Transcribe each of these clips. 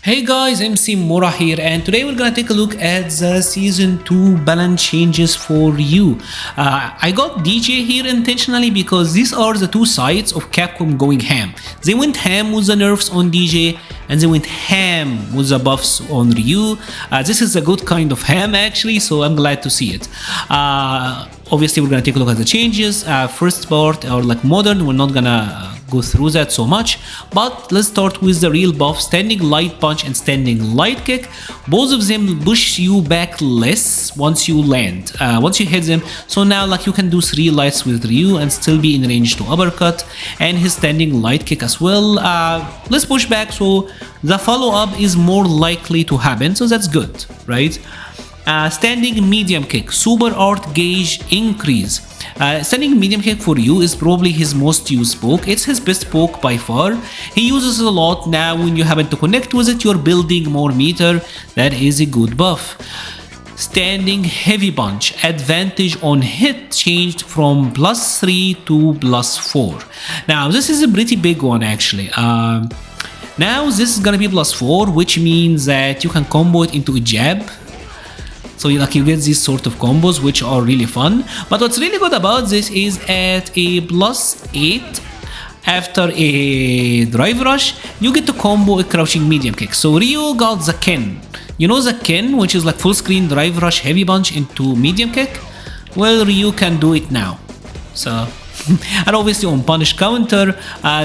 Hey guys, MC Mora here, and today we're gonna take a look at the season 2 balance changes for you. I got DJ here intentionally because these are the two sides of Capcom going ham. They went ham with the nerfs on DJ, and they went ham with the buffs on Ryu. This is a good kind of ham actually, so I'm glad to see it. Obviously we're gonna take a look at the changes. First part, or like modern, we're not gonna go through that so much, but let's start with the real buff: standing light punch and standing light kick. Both of them push you back less once you land, once you hit them. So now like you can do 3 lights with Ryu and still be in range to uppercut, and his standing light kick as well. Let's push back, so the follow-up is more likely to happen, so that's good, right? Standing medium kick, super art gauge increase. Standing medium kick for you is probably his most used poke. It's his best poke by far. He uses it a lot. Now when you happen to connect with it, you're building more meter. That is a good buff. Standing heavy punch, advantage on hit changed from +3 to +4. Now this is a pretty big one actually. Now this is gonna be +4, which means that you can combo it into a jab. So you get these sort of combos, which are really fun. But what's really good about this is at a +8 after a drive rush, you get to combo a crouching medium kick. So Ryu got the Ken. You know the Ken, which is like full screen drive rush heavy punch into medium kick? Well, Ryu can do it now. So and obviously on punish counter,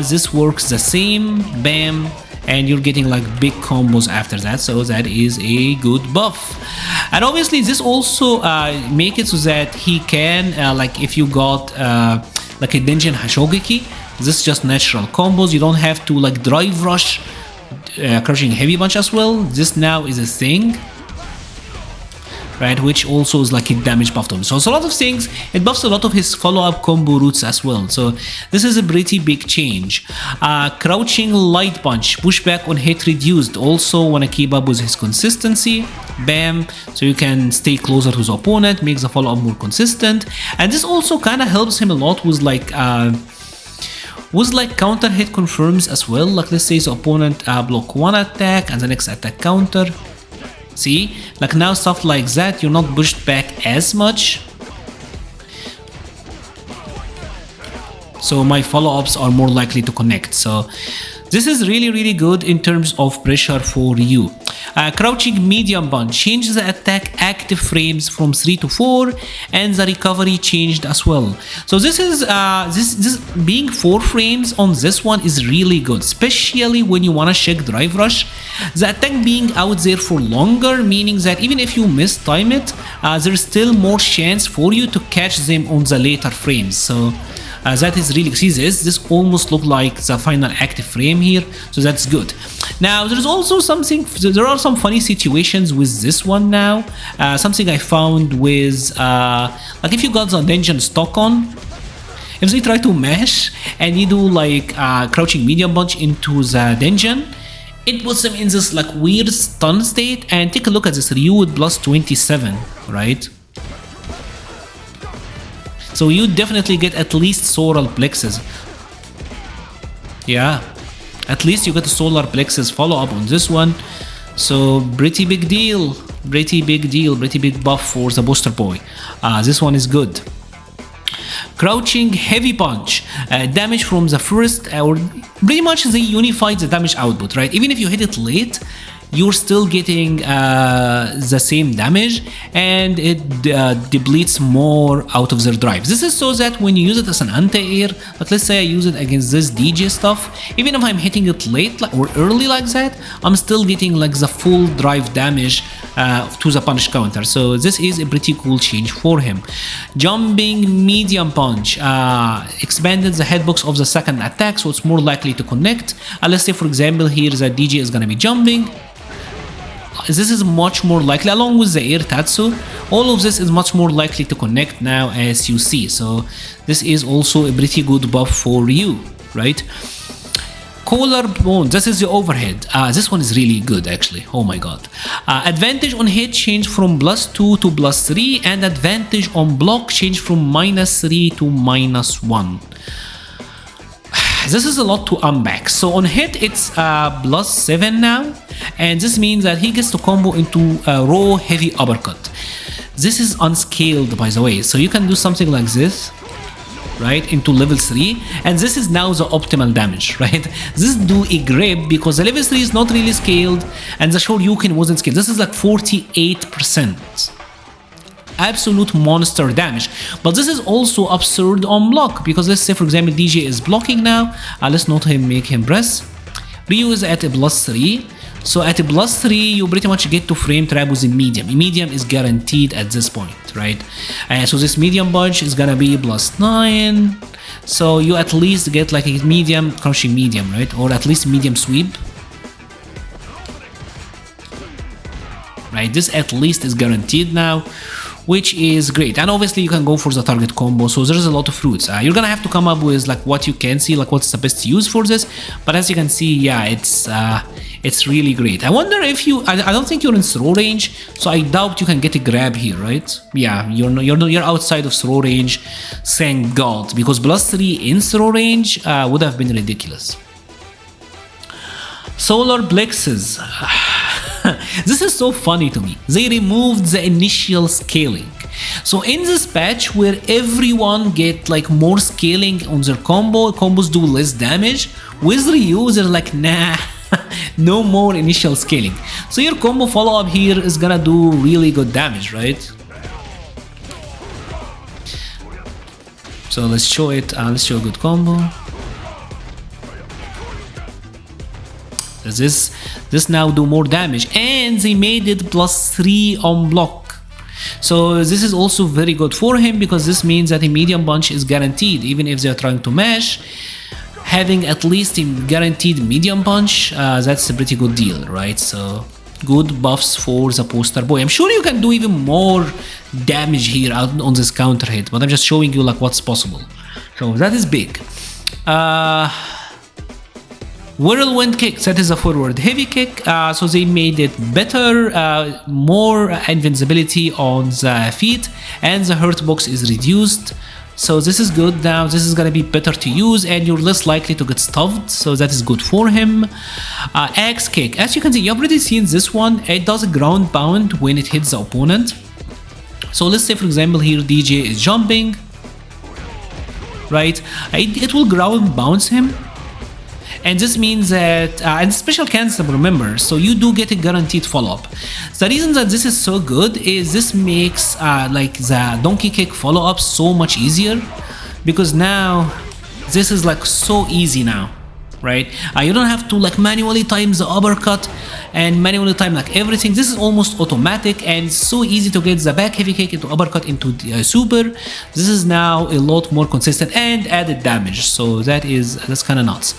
this works the same, bam, and you're getting like big combos after that, so that is a good buff. And obviously this also make it so that he can like if you got like a Denjin Hashogeki, this is just natural combos. You don't have to like drive rush crushing heavy punch as well. This now is a thing, right, which also is like a damage buff to him. So it's a lot of things. It buffs a lot of his follow-up combo routes as well. So this is a pretty big change. Crouching light punch, pushback on hit reduced. Also want to keep up with his consistency. Bam. So you can stay closer to the opponent, makes the follow-up more consistent. And this also kind of helps him a lot with like counter hit confirms as well. Like let's say the opponent block one attack and the next attack counter. See, like now stuff like that, you're not pushed back as much. So my follow-ups are more likely to connect. So this is really good in terms of pressure for you. Crouching medium punch changes the attack active frames from 3 to 4, and the recovery changed as well. So this is this being 4 frames on this one is really good, especially when you want to check drive rush. The attack being out there for longer, meaning that even if you mistime it, there's still more chance for you to catch them on the later frames. So that is really, see this almost look like the final active frame here, so that's good. Now there's also something, there are some funny situations with this one now. Something I found with like if you got the Denjin stock on, if they try to mash and you do like crouching medium punch into the Denjin, it puts them in this like weird stun state. And take a look at this Ryu with +27, right? So you definitely get at least solar plexus. Yeah, at least you get a solar plexus follow-up on this one. So pretty big deal, pretty big buff for the booster boy. This one is good. Crouching heavy punch, damage from the first, or pretty much they unified the damage output, right? Even if you hit it late, you're still getting the same damage, and it depletes more out of their drives. This is so that when you use it as an anti-air, like let's say I use it against this DJ stuff, even if I'm hitting it late or early like that, I'm still getting like the full drive damage to the punish counter. So this is a pretty cool change for him. Jumping medium punch expanded the hitbox of the second attack, so it's more likely to connect. Let's say for example here the DJ is gonna be jumping. This is much more likely, along with the air Tatsu, all of this is much more likely to connect now, as you see. So this is also a pretty good buff for you, right? Collarbone, this is the overhead. This one is really good actually, oh my god. Advantage on hit changed from +2 to +3, and advantage on block changed from -3 to -1. this is a lot to unpack. So on hit, it's +7 now, and this means that he gets to combo into a raw heavy uppercut. This is unscaled, by the way, so you can do something like this, right, into level 3, and this is now the optimal damage, right? This do a grip because the level 3 is not really scaled, and the Shoryuken wasn't scaled. This is like 48%. Absolute monster damage, but this is also absurd on block because let's say for example DJ is blocking now. Let's not make him press. Ryu is at a +3, so at a +3 you pretty much get to frame trap with a medium. Medium is guaranteed at this point, right? So this medium bunch is gonna be +9, so you at least get like a medium crushing medium, right? Or at least medium sweep, right? This at least is guaranteed now, which is great. And obviously you can go for the target combo, so there's a lot of fruits. You're gonna have to come up with like what you can see, like what's the best use for this, but as you can see, yeah, it's really great. I wonder if you, I don't think you're in throw range, so I doubt you can get a grab here, right? Yeah, you're outside of throw range, thank God, because +3 in throw range would have been ridiculous. Solar plexus. This is so funny to me. They removed the initial scaling. So in this patch where everyone get like more scaling on their combos do less damage, with Ryu they're like, nah, no more initial scaling. So your combo follow-up here is gonna do really good damage, right? So let's show it, let's show a good combo. This now do more damage, and they made it +3 on block. So this is also very good for him because this means that a medium punch is guaranteed, even if they're trying to mash. Having at least a guaranteed medium punch, that's a pretty good deal, right? So good buffs for the poster boy. I'm sure you can do even more damage here out on this counter hit, but I'm just showing you like what's possible. So that is big. Whirlwind kick, that is a forward heavy kick, so they made it better, more invincibility on the feet, and the hurt box is reduced. So this is good now, this is gonna be better to use and you're less likely to get stuffed, so that is good for him. Axe kick, as you can see, you've already seen this one, it does a ground pound when it hits the opponent. So let's say for example here DJ is jumping, right, it will ground bounce him. And this means that, and special cancel, remember, so you do get a guaranteed follow-up. The reason that this is so good is this makes like the donkey kick follow-up so much easier, because now this is like so easy now, right? You don't have to like manually time the uppercut and manually time like everything. This is almost automatic and so easy to get the back heavy kick into uppercut into the super. This is now a lot more consistent and added damage, so that's kind of nuts.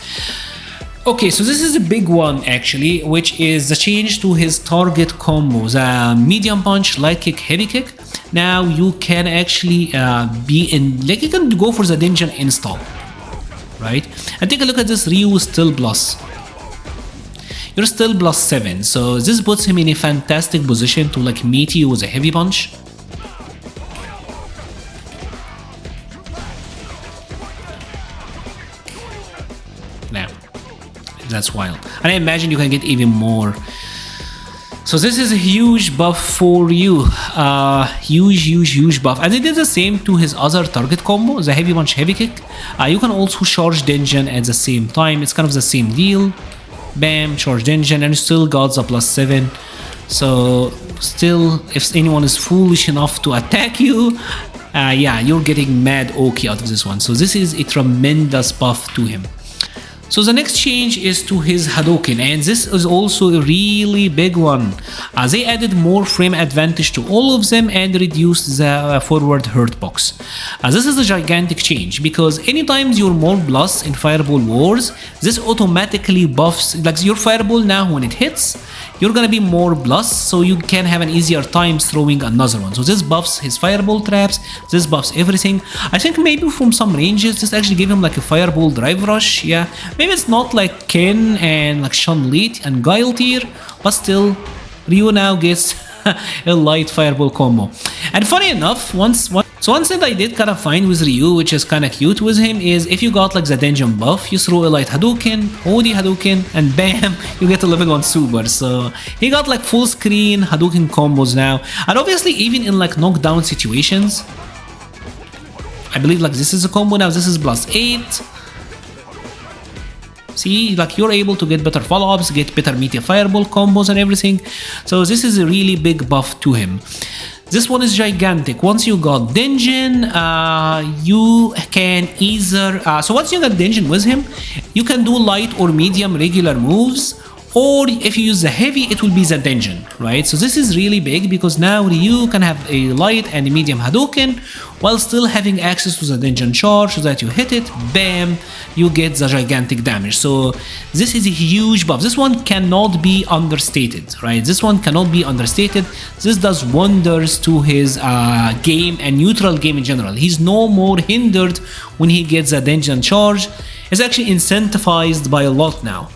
Okay, so this is a big one actually, which is the change to his target combo, the medium punch, light kick, heavy kick. Now you can actually be in, like you can go for the dungeon install, right? And take a look at this, Ryu still plus. You're still +7, so this puts him in a fantastic position to like meet you with a heavy punch. Now, that's wild. And I imagine you can get even more. So this is a huge buff for you. Huge buff. And they did the same to his other target combo, the heavy punch, heavy kick. You can also charge dungeon at the same time. It's kind of the same deal. Bam, charge dungeon, and you still got the +7. So still, if anyone is foolish enough to attack you, yeah, you're getting mad okay out of this one. So this is a tremendous buff to him. So the next change is to his Hadoken, and this is also a really big one. They added more frame advantage to all of them and reduced the forward hurt box. This is a gigantic change because anytime you're more plus in Fireball Wars, this automatically buffs, like your Fireball now when it hits, you're gonna be more plus, so you can have an easier time throwing another one. So this buffs his Fireball traps, this buffs everything. I think maybe from some ranges, this actually gave him like a Fireball Drive Rush, yeah. Maybe it's not like Ken and like Chun-Li and Guile tier, but still, Ryu now gets a light Fireball combo. And funny enough, So one thing I did kind of find with Ryu, which is kind of cute with him, is if you got like the dungeon buff, you throw a light Hadoken, OD Hadoken, and bam, you get a level 1 super. So he got like full screen Hadoken combos now. And obviously even in like knockdown situations, I believe like this is a combo now, this is +8. See, like you're able to get better follow-ups, get better meteor fireball combos and everything. So this is a really big buff to him. This one is gigantic. Once you got Dungeon, you can either... so once you got Dungeon with him, you can do light or medium regular moves. Or if you use the heavy, it will be the Dungeon, right? So this is really big because now Ryu can have a light and a medium Hadoken while still having access to the Dungeon charge so that you hit it, bam, you get the gigantic damage. So this is a huge buff. This one cannot be understated, right? This one cannot be understated. This does wonders to his game and neutral game in general. He's no more hindered when he gets a Dungeon charge. He's actually incentivized by a lot now.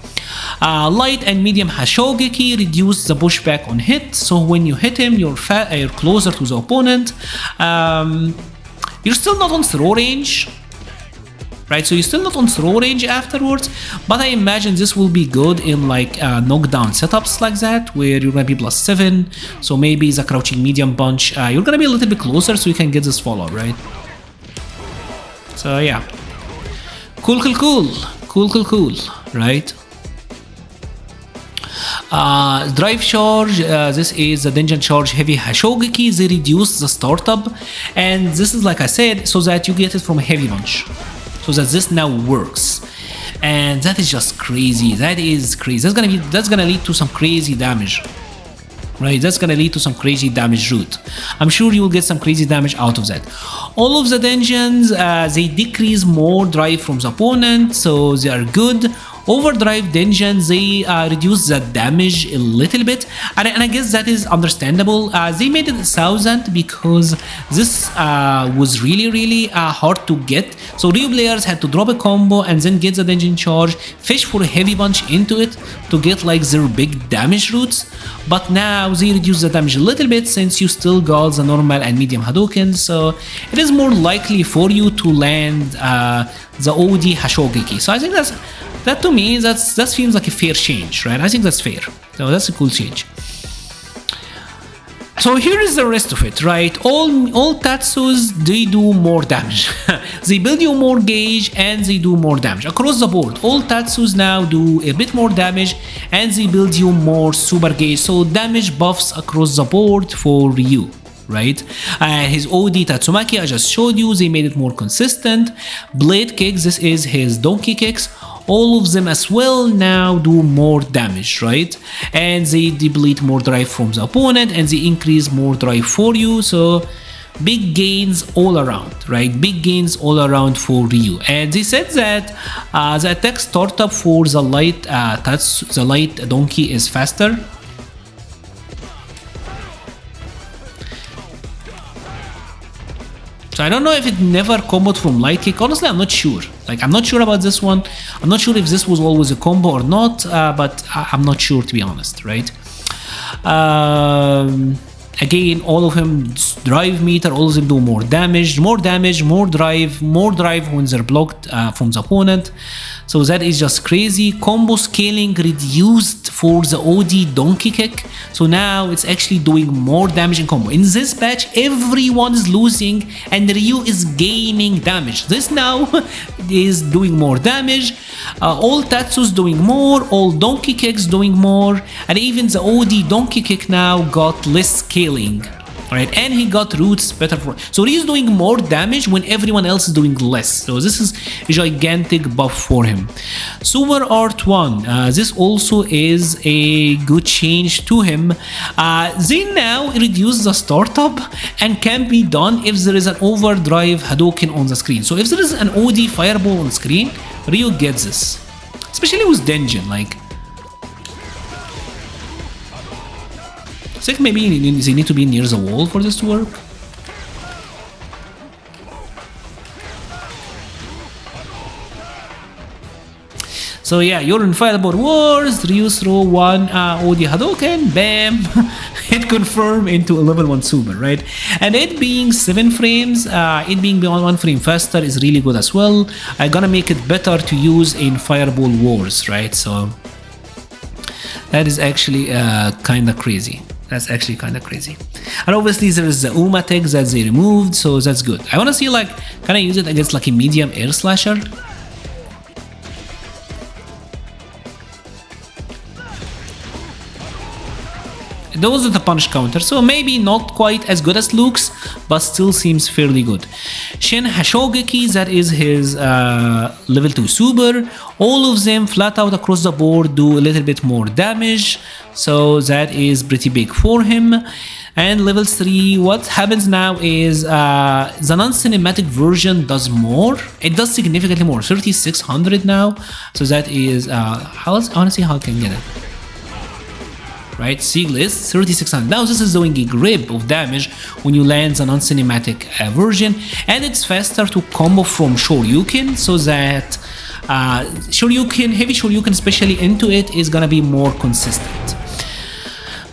Light and medium Hashogeki reduce the pushback on hit, so when you hit him, you're closer to the opponent. You're still not on throw range, right? So you're still not on throw range afterwards, but I imagine this will be good in like knockdown setups like that, where you're gonna be +7, so maybe the crouching medium punch, you're gonna be a little bit closer so you can get this follow, right? So yeah, cool, right? Drive charge, this is the Dungeon charge heavy Hashogeki. They reduce the startup, and this is like I said, so that you get it from a heavy punch, so that this now works, and that is just crazy. That is crazy. That's gonna lead to some crazy damage, right? That's gonna lead to some crazy damage route. I'm sure you will get some crazy damage out of that. All of the dungeons, they decrease more drive from the opponent, so they are good. Overdrive dungeons, they reduce the damage a little bit, and I guess that is understandable. They made it 1000 because this was really hard to get, so Ryu players had to drop a combo and then get the dungeon charge, fish for a heavy punch into it to get like their big damage routes. But now they reduce the damage a little bit since you still got the normal and medium Hadoken, so it is more likely for you to land the OD Hashogeki. So I think that to me, that seems like a fair change, right? I think that's fair. So that's a cool change. So here is the rest of it, right? All Tatsus, they do more damage. They build you more gauge and they do more damage across the board. All Tatsus now do a bit more damage and they build you more super gauge. So damage buffs across the board for Ryu, right? His OD Tatsumaki I just showed you, they made it more consistent. Blade kicks, this is his donkey kicks. All of them as well now do more damage, right? And they deplete more drive from the opponent and they increase more drive for you. So big gains all around, right? Big gains all around for Ryu. And they said that the attack startup for the light the light donkey is faster. So I don't know if it never comboed from light kick. Honestly, I'm not sure. Like, I'm not sure about this one. I'm not sure if this was always a combo or not, but I'm not sure, to be honest, right? Again, all of them drive meter, all of them do more damage, more drive when they're blocked from the opponent. So that is just crazy. Combo scaling reduced for the OD donkey kick. So now it's actually doing more damage in combo. In this patch, everyone is losing and Ryu is gaining damage. This now is doing more damage. All Tatsu's doing more, all donkey kicks doing more, and even the OD donkey kick now got less scaling. Alright, and he got roots better for. So he's doing more damage when everyone else is doing less. So this is a gigantic buff for him. Super Art 1. This also is a good change to him. They now reduce the startup and can be done if there is an overdrive Hadoken on the screen. So if there is an OD fireball on screen, Ryu gets this. Especially with Dungeon, like. I think maybe they need to be near the wall for this to work. So yeah, you're in Fireball Wars, Ryu throw one OD Hadoken, bam, hit confirm into a level 1 super, right? And it being 7 frames, it being beyond 1 frame faster is really good as well. I'm gonna make it better to use in Fireball Wars, right? So that is actually kinda crazy. That's actually kind of crazy. And obviously there is the Uma tech that they removed, so that's good. I want to see like, can I use it against like a medium air slasher? Those are the punch counter, so maybe not quite as good as Luke's, but still seems fairly good. Shin Hashogeki, that is his level 2 super. All of them flat out across the board do a little bit more damage, so that is pretty big for him. And level 3, what happens now is the non-cinematic version does more. It does significantly more, 3600 now, so that is, I want to see how I can get it. Right, Seal is 3600. Now this is doing a grip of damage when you land the non-cinematic version, and it's faster to combo from Shoryuken, so that Shoryuken, heavy Shoryuken especially into it, is gonna be more consistent.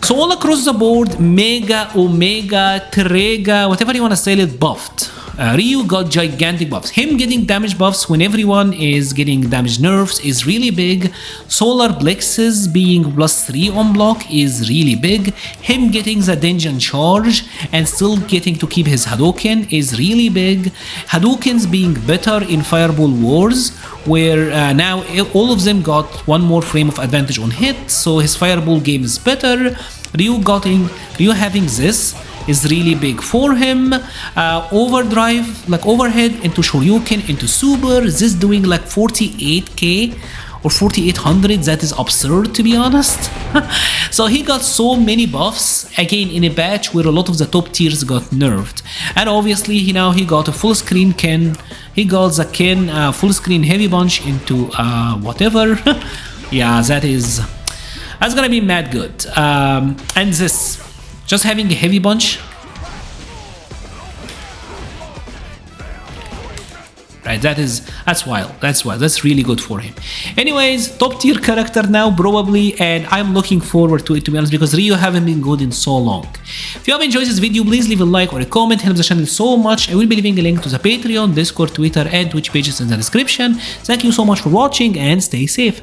So all across the board, Mega, Omega, Terega, whatever you want to say it, buffed. Ryu got gigantic buffs. Him getting damage buffs when everyone is getting damage nerfs is really big. Solar Plexus being +3 on block is really big. Him getting the Dungeon Charge and still getting to keep his Hadoken is really big. Hadokens being better in Fireball Wars, where now all of them got 1 more frame of advantage on hit, so his Fireball game is better. Ryu having this is really big for him. Overdrive, like overhead into Shoryuken, into Super, this doing like 48k or 4800, that is absurd to be honest. So he got so many buffs, again in a batch where a lot of the top tiers got nerfed. And obviously he got a full screen Ken, he got the Ken full screen heavy bunch into whatever. Yeah, that's gonna be mad good. And this, just having a heavy bunch, right? That's wild. That's really good for him. Anyways, top tier character now probably, and I'm looking forward to it, to be honest, because Ryu haven't been good in so long. If you have enjoyed this video, please leave a like or a comment. Helps the channel so much. I will be leaving a link to the Patreon, Discord, Twitter, and Twitch pages in the description. Thank you so much for watching, and stay safe.